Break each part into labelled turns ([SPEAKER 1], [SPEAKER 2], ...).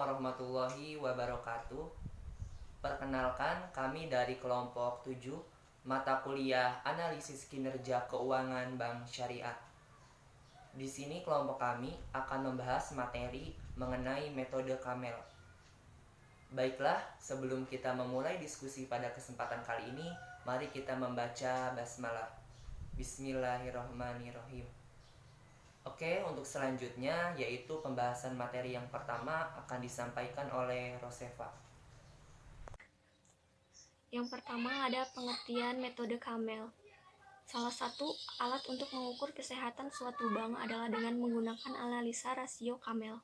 [SPEAKER 1] warahmatullahi wabarakatuh. Perkenalkan, kami dari kelompok 7 mata kuliah Analisis Kinerja Keuangan Bank Syariah. Di sini kelompok kami akan membahas materi mengenai metode Kamel. Baiklah, sebelum kita memulai diskusi pada kesempatan kali ini, mari kita membaca basmalah. Bismillahirrahmanirrahim. Oke, untuk selanjutnya yaitu pembahasan materi yang pertama akan disampaikan oleh Rosefa.
[SPEAKER 2] Yang pertama ada pengertian metode Kamel. Salah satu alat untuk mengukur kesehatan suatu bank adalah dengan menggunakan analisa rasio Kamel.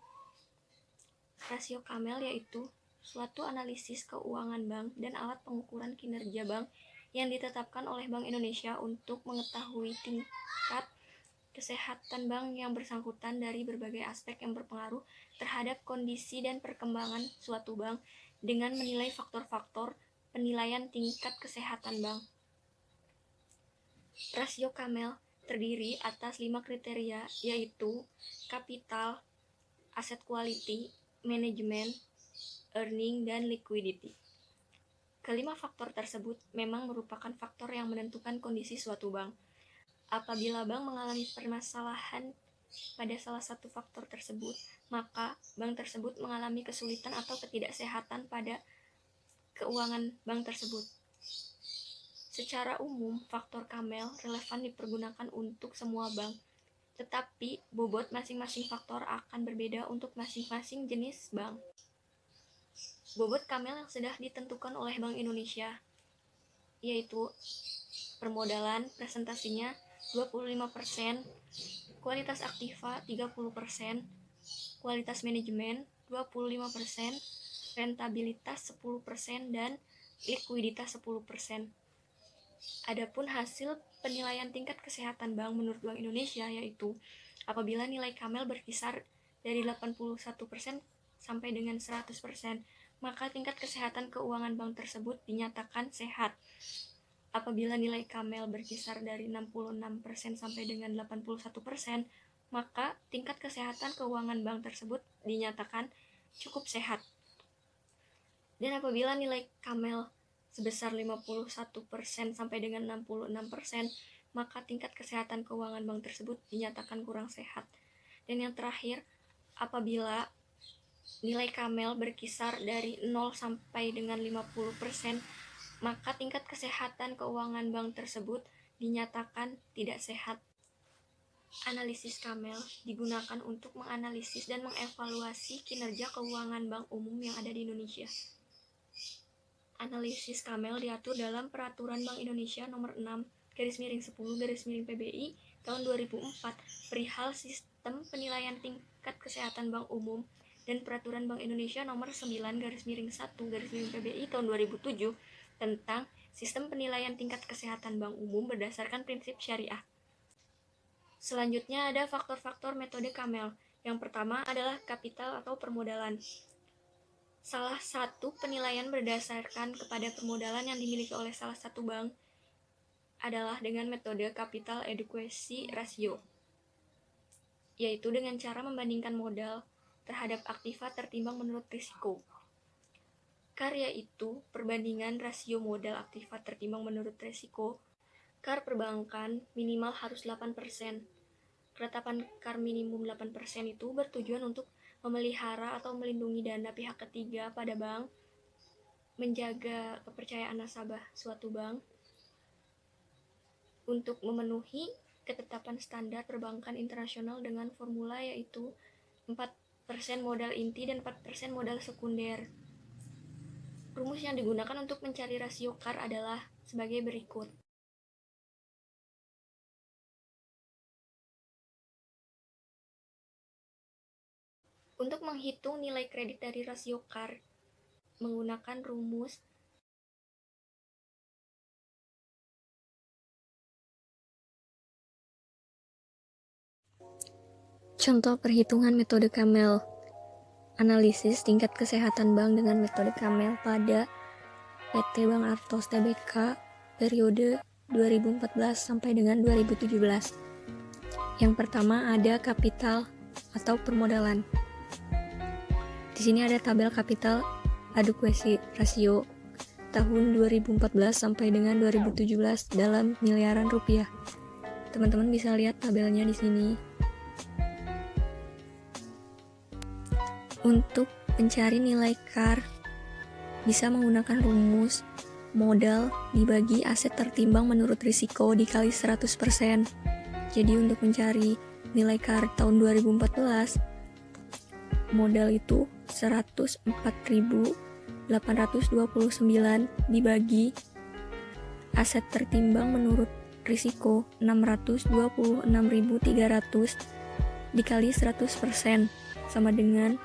[SPEAKER 2] Rasio Kamel yaitu suatu analisis keuangan bank dan alat pengukuran kinerja bank yang ditetapkan oleh Bank Indonesia untuk mengetahui tingkat kesehatan bank yang bersangkutan dari berbagai aspek yang berpengaruh terhadap kondisi dan perkembangan suatu bank dengan menilai faktor-faktor penilaian tingkat kesehatan bank. Rasio Kamel terdiri atas 5 kriteria, yaitu kapital, aset quality, manajemen, earning, dan liquidity. Kelima faktor tersebut memang merupakan faktor yang menentukan kondisi suatu bank. Apabila bank mengalami permasalahan pada salah satu faktor tersebut, maka bank tersebut mengalami kesulitan atau ketidaksehatan pada keuangan bank tersebut. Secara umum, faktor Kamel relevan dipergunakan untuk semua bank, tetapi bobot masing-masing faktor akan berbeda untuk masing-masing jenis bank. Bobot Kamel yang sudah ditentukan oleh Bank Indonesia yaitu permodalan presentasinya 25%, kualitas aktiva 30%, kualitas manajemen 25%, rentabilitas 10%, dan likuiditas 10%. Adapun hasil penilaian tingkat kesehatan bank menurut Bank Indonesia yaitu apabila nilai Kamel berkisar dari 81% sampai dengan 100%, maka tingkat kesehatan keuangan bank tersebut dinyatakan sehat. Apabila nilai Kamel berkisar dari 66% sampai dengan 81%, maka tingkat kesehatan keuangan bank tersebut dinyatakan cukup sehat. Dan apabila nilai Kamel sebesar 51% sampai dengan 66%, maka tingkat kesehatan keuangan bank tersebut dinyatakan kurang sehat. Dan yang terakhir, apabila nilai Kamel berkisar dari 0 sampai dengan 50%, maka tingkat kesehatan keuangan bank tersebut dinyatakan tidak sehat. Analisis Kamel digunakan untuk menganalisis dan mengevaluasi kinerja keuangan bank umum yang ada di Indonesia. Analisis Kamel diatur dalam Peraturan Bank Indonesia Nomor 6/10/PBI tahun 2004 perihal sistem penilaian tingkat kesehatan bank umum dan Peraturan Bank Indonesia Nomor 9/1/PBI tahun 2007 tentang sistem penilaian tingkat kesehatan bank umum berdasarkan prinsip syariah. Selanjutnya ada faktor-faktor metode Kamel. Yang pertama adalah kapital atau permodalan. Salah satu penilaian berdasarkan kepada permodalan yang dimiliki oleh salah satu bank adalah dengan metode capital adequacy ratio, yaitu dengan cara membandingkan modal terhadap aktiva tertimbang menurut risiko. CAR yaitu perbandingan rasio modal aktiva tertimbang menurut risiko. CAR perbankan minimal harus 8%. Ketetapan CAR minimum 8% itu bertujuan untuk memelihara atau melindungi dana pihak ketiga pada bank, menjaga kepercayaan nasabah suatu bank, untuk memenuhi ketetapan standar perbankan internasional dengan formula yaitu 4% modal inti dan 4% modal sekunder. Rumus yang digunakan untuk mencari rasio CAR adalah sebagai berikut. Untuk menghitung nilai kredit dari rasio CAR menggunakan rumus contoh perhitungan metode Kamel. Analisis tingkat kesehatan bank dengan metode Kamel pada PT Bank Artos Tbk periode 2014 sampai dengan 2017. Yang pertama ada kapital atau permodalan. Di sini ada tabel kapital adequacy rasio tahun 2014 sampai dengan 2017 dalam miliaran rupiah. Teman-teman bisa lihat tabelnya di sini. Untuk mencari nilai CAR bisa menggunakan rumus modal dibagi aset tertimbang menurut risiko dikali 100%. Jadi untuk mencari nilai CAR tahun 2014, modal itu 104.829 dibagi aset tertimbang menurut risiko 626.300 dikali 100% sama dengan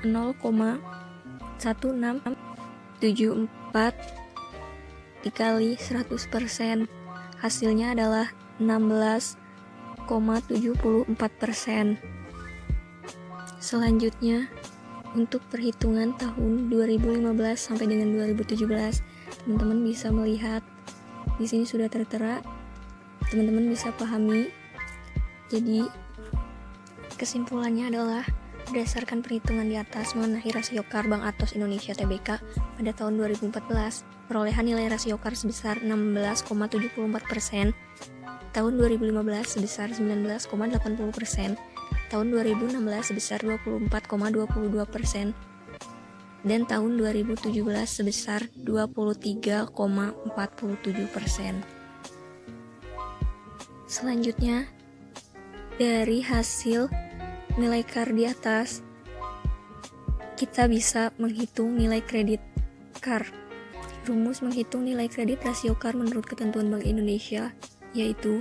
[SPEAKER 2] 0,1674 dikali 100%. Hasilnya adalah 16,74%. Selanjutnya, untuk perhitungan tahun 2015 sampai dengan 2017, teman-teman bisa melihat di sini sudah tertera, teman-teman bisa pahami. Jadi, kesimpulannya adalah berdasarkan perhitungan di atas mengenai rasio CAR Bank Atos Indonesia Tbk pada tahun 2014, perolehan nilai rasio CAR sebesar 16,74%, tahun 2015 sebesar 19,80%, tahun 2016 sebesar 24,22%, dan tahun 2017 sebesar 23,47%. Selanjutnya, dari hasil nilai CAR di atas, kita bisa menghitung nilai kredit CAR. Rumus menghitung nilai kredit rasio CAR menurut ketentuan Bank Indonesia yaitu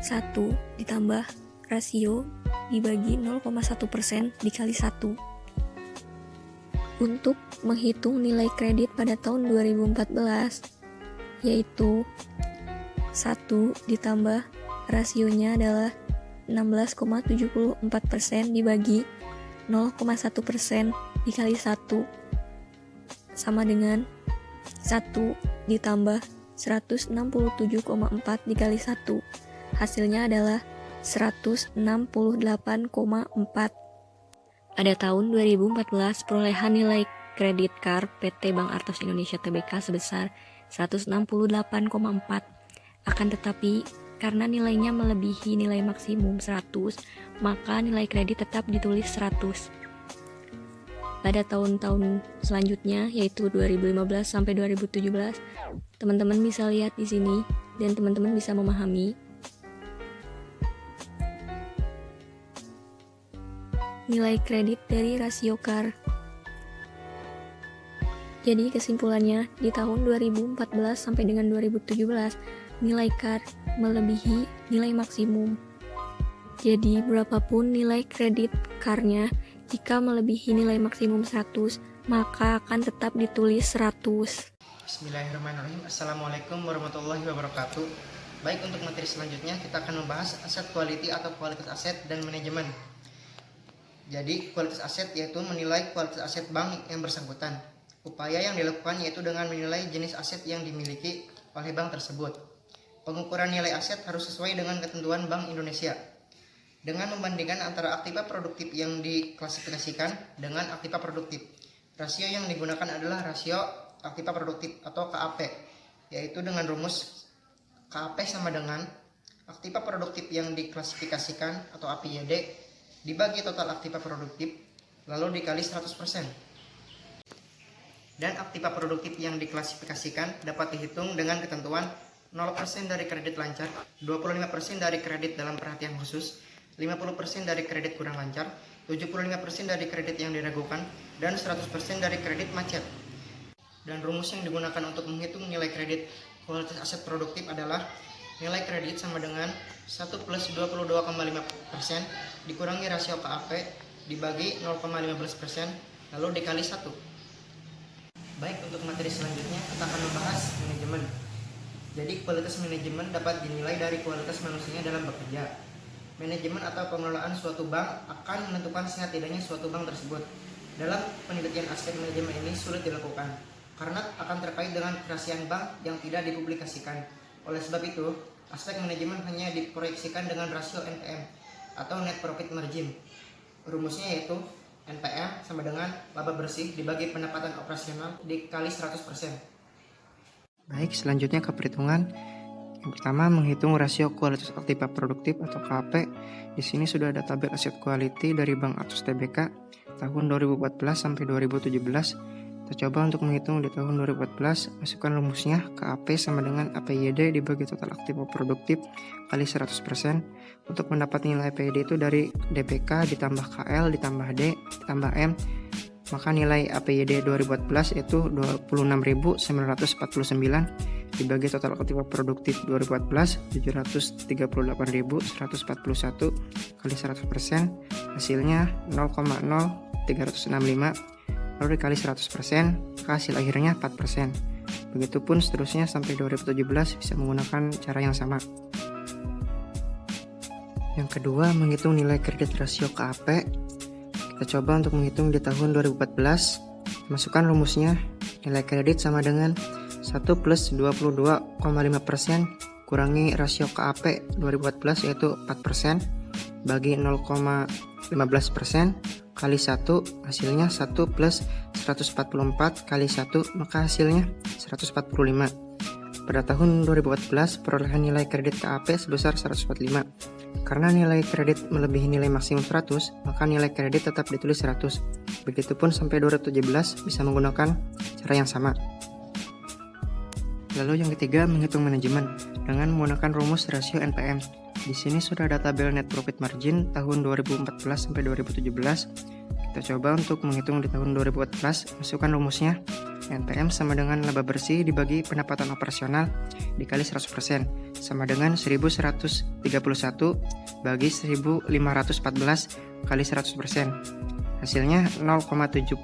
[SPEAKER 2] 1 ditambah rasio dibagi 0,1% dikali 1. Untuk menghitung nilai kredit pada tahun 2014 yaitu 1 ditambah rasionya adalah 16,74% dibagi 0,1% dikali 1 sama dengan 1 ditambah 167,4 dikali 1. Hasilnya adalah 168,4. Pada tahun 2014, perolehan nilai kredit CAR PT Bank Atos Indonesia Tbk sebesar 168,4. Akan tetapi, karena nilainya melebihi nilai maksimum 100, maka nilai kredit tetap ditulis 100. Pada tahun-tahun selanjutnya, yaitu 2015 sampai 2017, teman-teman bisa lihat di sini dan teman-teman bisa memahami nilai kredit dari rasio CAR. Jadi kesimpulannya, di tahun 2014 sampai dengan 2017, nilai CAR melebihi nilai maksimum. Jadi berapapun nilai kredit CAR-nya, jika melebihi nilai maksimum 100, maka akan tetap ditulis 100.
[SPEAKER 3] Bismillahirrahmanirrahim. Assalamualaikum warahmatullahi wabarakatuh. Baik, untuk materi selanjutnya kita akan membahas aset quality atau kualitas aset dan manajemen. Jadi kualitas aset yaitu menilai kualitas aset bank yang bersangkutan. Upaya yang dilakukan yaitu dengan menilai jenis aset yang dimiliki oleh bank tersebut. Pengukuran nilai aset harus sesuai dengan ketentuan Bank Indonesia. Dengan membandingkan antara aktiva produktif yang diklasifikasikan dengan aktiva produktif. Rasio yang digunakan adalah rasio aktiva produktif atau KAP, yaitu dengan rumus KAP sama dengan aktiva produktif yang diklasifikasikan atau APYD dibagi total aktiva produktif lalu dikali 100%. Dan aktiva produktif yang diklasifikasikan dapat dihitung dengan ketentuan 0% dari kredit lancar, 25% dari kredit dalam perhatian khusus, 50% dari kredit kurang lancar, 75% dari kredit yang diragukan, dan 100% dari kredit macet. Dan rumus yang digunakan untuk menghitung nilai kredit kualitas aset produktif adalah nilai kredit sama dengan 1 plus 22,5% dikurangi rasio KAP dibagi 0,15% lalu dikali 1. Baik, untuk materi selanjutnya kita akan membahas manajemen. Jadi kualitas manajemen dapat dinilai dari kualitas manusianya dalam bekerja. Manajemen atau pengelolaan suatu bank akan menentukan sehat tidaknya suatu bank tersebut. Dalam penelitian aspek manajemen ini sulit dilakukan karena akan terkait dengan kerahasiaan bank yang tidak dipublikasikan. Oleh sebab itu, aspek manajemen hanya diproyeksikan dengan rasio NPM atau net profit margin. Rumusnya yaitu NPM sama dengan laba bersih dibagi pendapatan operasional dikali 100%. Baik, selanjutnya ke perhitungan. Yang pertama, menghitung rasio kualitas aktiva produktif atau KAP. Di sini sudah ada tabel aset quality dari Bank Atos Tbk tahun 2014 sampai 2017. Kita coba untuk menghitung di tahun 2014, masukkan rumusnya KAP sama dengan APYD dibagi total aktiva produktif kali 100%. Untuk mendapat nilai APYD itu dari DPK ditambah KL ditambah D ditambah M. Maka nilai APYD 2014 itu 26.949 dibagi total aktiva produktif 2014 738.141 kali 100%, hasilnya 0,0365, lalu dikali 100%, maka hasil akhirnya 4%. Begitupun seterusnya sampai 2017 bisa menggunakan cara yang sama. Yang kedua, menghitung nilai kredit rasio KAP. Kita coba untuk menghitung di tahun 2014. Masukkan rumusnya, nilai kredit sama dengan 1 plus 22,5% kurangi rasio KAP 2014 yaitu 4% bagi 0,15% kali 1, hasilnya 1 plus 144 kali 1, maka hasilnya 145. Pada tahun 2014 perolehan nilai kredit KAP sebesar 145. Karena nilai kredit melebihi nilai maksimum 100, maka nilai kredit tetap ditulis 100. Begitupun sampai 2017 bisa menggunakan cara yang sama. Lalu yang ketiga, menghitung manajemen dengan menggunakan rumus rasio NPM. Di sini sudah ada tabel net profit margin tahun 2014 sampai 2017. Kita coba untuk menghitung di tahun 2014, masukkan rumusnya. NPM sama dengan laba bersih dibagi pendapatan operasional dikali 100% sama dengan 1131 bagi 1514 kali 100%. Hasilnya 0,75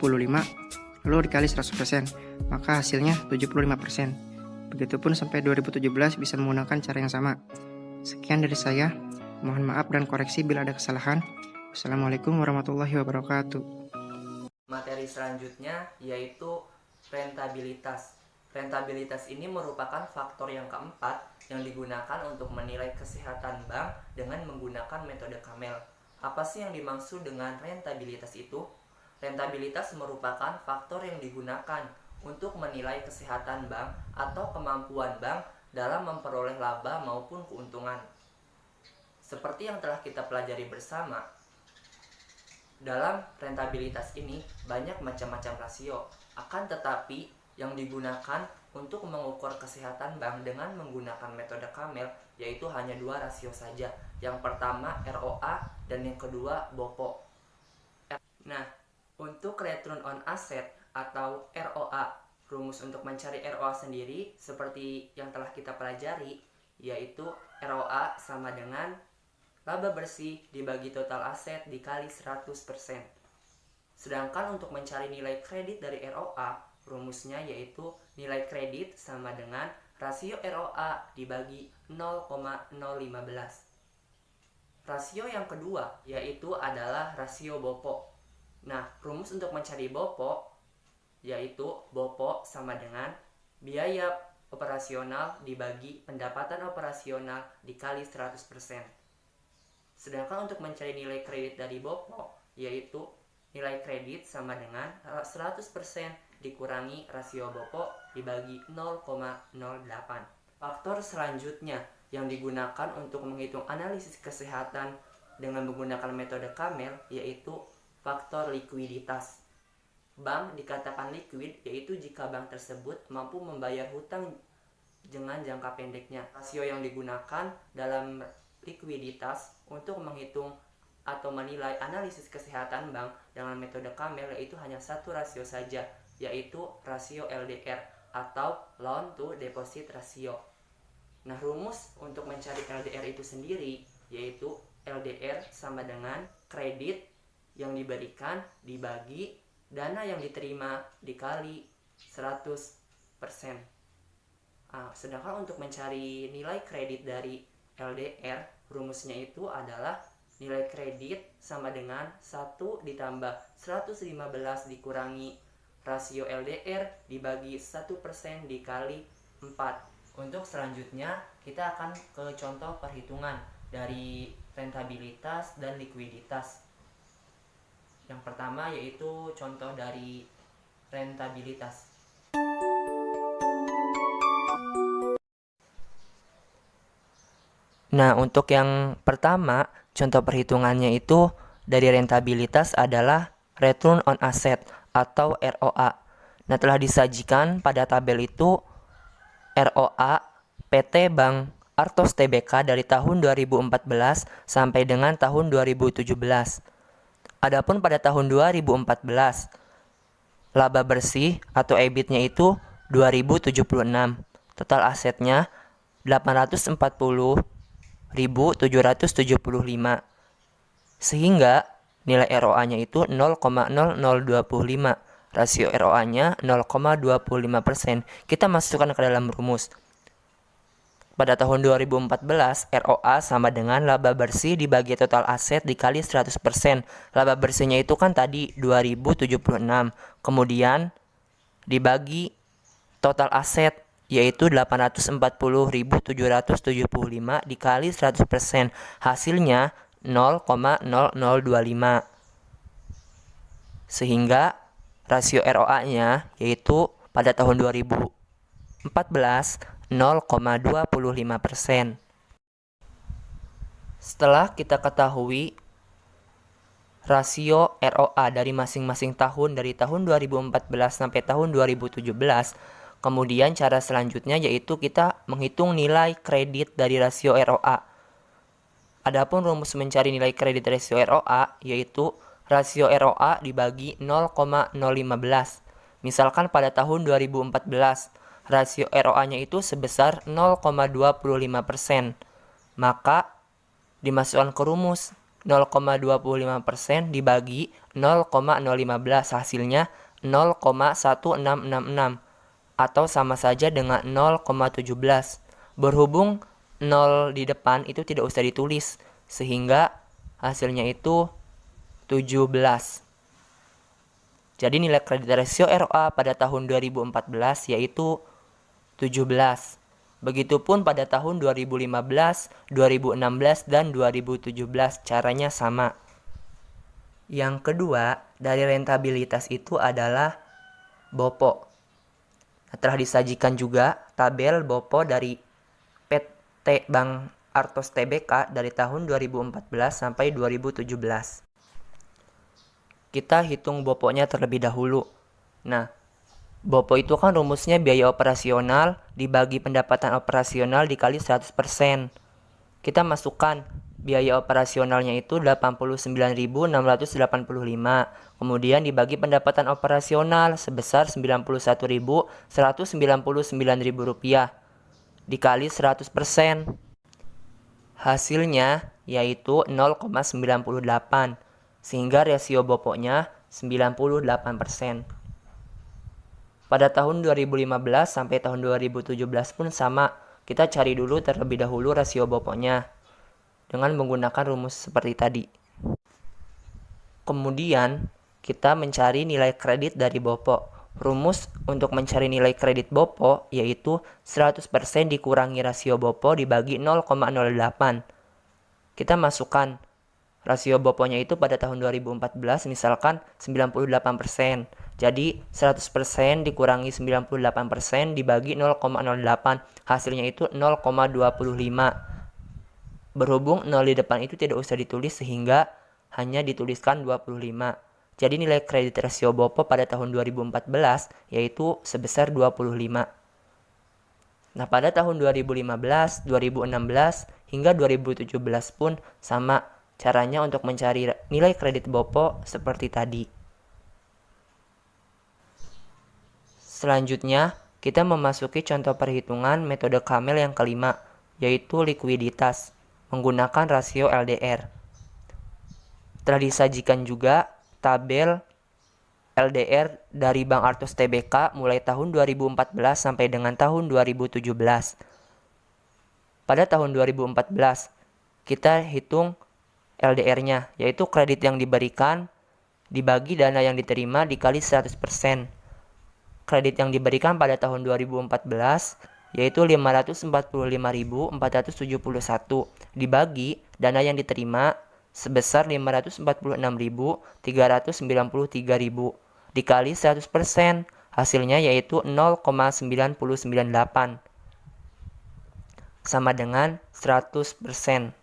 [SPEAKER 3] lalu dikali 100%, maka hasilnya 75%. Begitupun sampai 2017 bisa menggunakan cara yang sama. Sekian dari saya. Mohon maaf dan koreksi bila ada kesalahan. Wassalamualaikum warahmatullahi wabarakatuh.
[SPEAKER 1] Materi selanjutnya yaitu rentabilitas. Rentabilitas ini merupakan faktor yang keempat yang digunakan untuk menilai kesehatan bank dengan menggunakan metode Camel. Apa sih yang dimaksud dengan rentabilitas itu? Rentabilitas merupakan faktor yang digunakan untuk menilai kesehatan bank atau kemampuan bank dalam memperoleh laba maupun keuntungan. Seperti yang telah kita pelajari bersama, dalam rentabilitas ini banyak macam-macam rasio. Akan tetapi yang digunakan untuk mengukur kesehatan bank dengan menggunakan metode Camel yaitu hanya dua rasio saja. Yang pertama ROA dan yang kedua BOPO. Nah, untuk return on asset atau ROA, rumus untuk mencari ROA sendiri seperti yang telah kita pelajari yaitu ROA sama dengan laba bersih dibagi total aset dikali 100%. Sedangkan untuk mencari nilai kredit dari ROA, rumusnya yaitu nilai kredit sama dengan rasio ROA dibagi 0,015. Rasio yang kedua yaitu adalah rasio BOPO. Nah, rumus untuk mencari BOPO yaitu BOPO sama dengan biaya operasional dibagi pendapatan operasional dikali 100%. Sedangkan untuk mencari nilai kredit dari BOPO yaitu nilai kredit sama dengan 100% dikurangi rasio BOPO dibagi 0,08. Faktor selanjutnya yang digunakan untuk menghitung analisis kesehatan dengan menggunakan metode Camel yaitu faktor likuiditas. Bank dikatakan liquid yaitu jika bank tersebut mampu membayar hutang dengan jangka pendeknya. Rasio yang digunakan dalam likuiditas untuk menghitung atau menilai analisis kesehatan bank dengan metode Camel yaitu hanya satu rasio saja, yaitu rasio LDR atau loan to deposit ratio. Nah, rumus untuk mencari LDR itu sendiri yaitu LDR sama dengan kredit yang diberikan dibagi dana yang diterima dikali 100%. Sedangkan untuk mencari nilai kredit dari LDR, rumusnya itu adalah nilai kredit sama dengan 1 ditambah 115 dikurangi rasio LDR dibagi 1% dikali 4. Untuk selanjutnya kita akan ke contoh perhitungan dari rentabilitas dan likuiditas. Yang pertama yaitu contoh dari rentabilitas. Nah, untuk yang pertama, contoh perhitungannya itu dari rentabilitas adalah return on asset atau ROA. Nah, telah disajikan pada tabel itu ROA PT Bank Artos Tbk dari tahun 2014 sampai dengan tahun 2017. Adapun pada tahun 2014, laba bersih atau EBIT-nya itu 2076. Total asetnya 840.775. Sehingga nilai ROA-nya itu 0,0025. Rasio ROA-nya 0,25%. Kita masukkan ke dalam rumus. Pada tahun 2014, ROA sama dengan laba bersih dibagi total aset dikali 100%. Laba bersihnya itu kan tadi 2076. Kemudian dibagi total aset yaitu 840.775 dikali 100%. Hasilnya 0,0025. Sehingga rasio ROA-nya yaitu pada tahun 2014 0,25%. Setelah kita ketahui rasio ROA dari masing-masing tahun dari tahun 2014 sampai tahun 2017, kemudian cara selanjutnya yaitu kita menghitung nilai kredit dari rasio ROA. Adapun rumus mencari nilai kredit rasio ROA yaitu rasio ROA dibagi 0,015. Misalkan pada tahun 2014, rasio ROA-nya itu sebesar 0,25%. Maka dimasukkan ke rumus 0,25% dibagi 0,015, hasilnya 0,1666 atau sama saja dengan 0,17. Berhubung 0 di depan itu tidak usah ditulis, sehingga hasilnya itu 17. Jadi nilai kredit rasio ROA pada tahun 2014 yaitu 17. Begitupun pada tahun 2015, 2016, dan 2017 caranya sama. Yang kedua, dari rentabilitas itu adalah BOPO. Telah disajikan juga tabel BOPO dari PT Bank Artos Tbk dari tahun 2014 sampai 2017. Kita hitung BOPO-nya terlebih dahulu. Nah, BOPO itu kan rumusnya biaya operasional dibagi pendapatan operasional dikali 100%. Kita masukkan biaya operasionalnya itu 89.685. Kemudian dibagi pendapatan operasional sebesar 91.199.000 rupiah dikali 100%. Hasilnya yaitu 0,98. Sehingga rasio BOPO-nya 98%. Pada tahun 2015 sampai tahun 2017 pun sama. Kita cari dulu terlebih dahulu rasio BOPO-nya dengan menggunakan rumus seperti tadi. Kemudian kita mencari nilai kredit dari BOPO. Rumus untuk mencari nilai kredit BOPO yaitu 100% dikurangi rasio BOPO dibagi 0,08. Kita masukkan rasio BOPO-nya itu pada tahun 2014 misalkan 98%. Jadi 100% dikurangi 98% dibagi 0,08. Hasilnya itu 0,25. Berhubung 0 di depan itu tidak usah ditulis sehingga hanya dituliskan 25. Jadi nilai kredit rasio BOPO pada tahun 2014 yaitu sebesar 25. Nah, pada tahun 2015, 2016 hingga 2017 pun sama. Caranya untuk mencari nilai kredit BOPO seperti tadi. Selanjutnya, kita memasuki contoh perhitungan metode Kamel yang kelima, yaitu likuiditas, menggunakan rasio LDR. Telah disajikan juga tabel LDR dari Bank Artos Tbk mulai tahun 2014 sampai dengan tahun 2017. Pada tahun 2014, kita hitung LDR-nya, yaitu kredit yang diberikan dibagi dana yang diterima dikali 100%. Kredit yang diberikan pada tahun 2014 yaitu 545.471 dibagi dana yang diterima sebesar 546.393.000 dikali 100%, hasilnya yaitu 0,998 sama dengan 100%,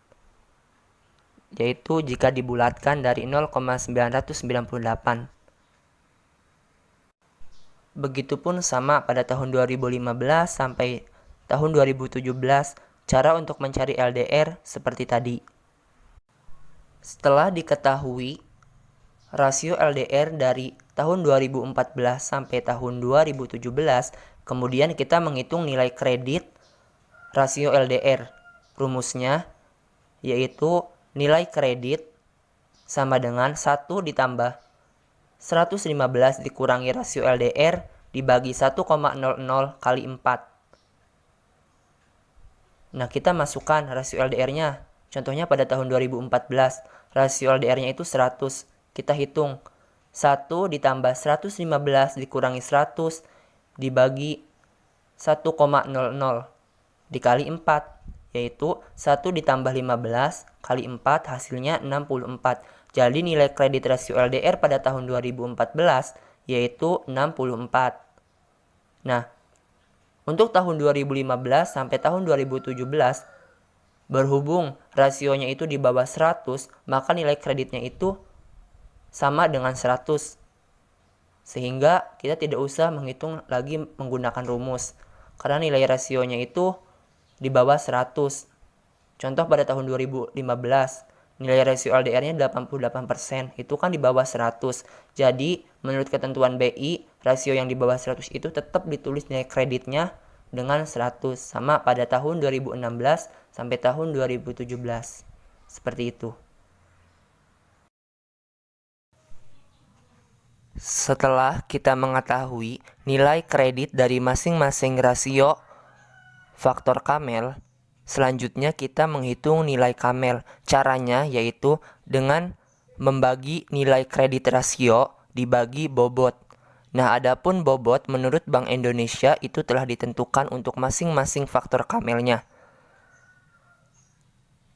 [SPEAKER 1] yaitu jika dibulatkan dari 0,998. Begitupun sama pada tahun 2015 sampai tahun 2017, cara untuk mencari LDR seperti tadi. Setelah diketahui rasio LDR dari tahun 2014 sampai tahun 2017, kemudian kita menghitung nilai kredit rasio LDR. Rumusnya yaitu nilai kredit sama dengan 1 ditambah 115 dikurangi rasio LDR dibagi 1,00 kali 4. Nah, kita masukkan rasio LDR-nya. Contohnya pada tahun 2014, rasio LDR-nya itu 100. Kita hitung 1 ditambah 115 dikurangi 100 dibagi 1,00 dikali 4, yaitu 1 ditambah 15 kali 4 hasilnya 64. Jadi nilai kredit rasio LDR pada tahun 2014 yaitu 64. Nah, untuk tahun 2015 sampai tahun 2017, berhubung rasionya itu di bawah 100, maka nilai kreditnya itu sama dengan 100. Sehingga kita tidak usah menghitung lagi menggunakan rumus, karena nilai rasionya itu di bawah 100. Contoh pada tahun 2015, nilai rasio LDR-nya 88%, itu kan di bawah 100. Jadi, menurut ketentuan BI, rasio yang di bawah 100 itu tetap ditulis nilai kreditnya dengan 100, sama pada tahun 2016 sampai tahun 2017. Seperti itu. Setelah kita mengetahui nilai kredit dari masing-masing rasio faktor Kamel, selanjutnya kita menghitung nilai Kamel. Caranya yaitu dengan membagi nilai kredit rasio dibagi bobot. Nah, adapun bobot menurut Bank Indonesia itu telah ditentukan untuk masing-masing faktor Kamelnya.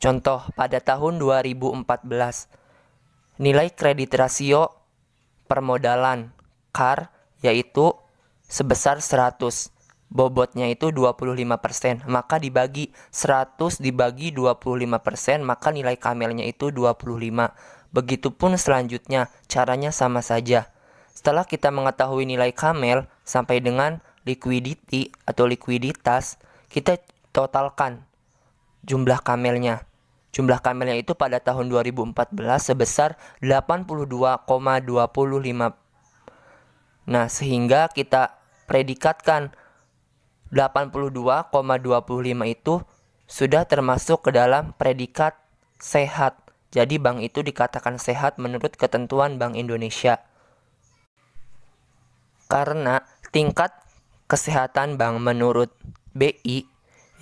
[SPEAKER 1] Contoh, pada tahun 2014, nilai kredit rasio permodalan KAR yaitu sebesar 100. Bobotnya itu 25%, maka dibagi 100 dibagi 25%, maka nilai Kamelnya itu 25. Begitupun selanjutnya, caranya sama saja. Setelah kita mengetahui nilai Kamel sampai dengan liquidity atau likuiditas, kita totalkan jumlah Kamelnya. Jumlah Kamelnya itu pada tahun 2014 sebesar 82,25. Nah, sehingga kita predikatkan 82,25 itu sudah termasuk ke dalam predikat sehat. Jadi bank itu dikatakan sehat menurut ketentuan Bank Indonesia. Karena tingkat kesehatan bank menurut BI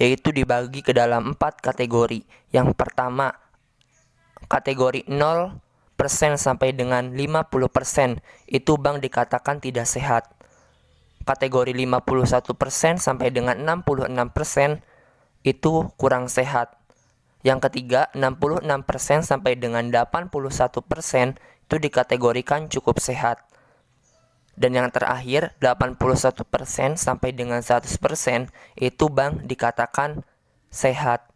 [SPEAKER 1] yaitu dibagi ke dalam 4 kategori. Yang pertama, kategori 0% sampai dengan 50% itu bank dikatakan tidak sehat. Kategori 51% sampai dengan 66% itu kurang sehat. Yang ketiga, 66% sampai dengan 81% itu dikategorikan cukup sehat. Dan yang terakhir, 81% sampai dengan 100% itu bank dikatakan sehat.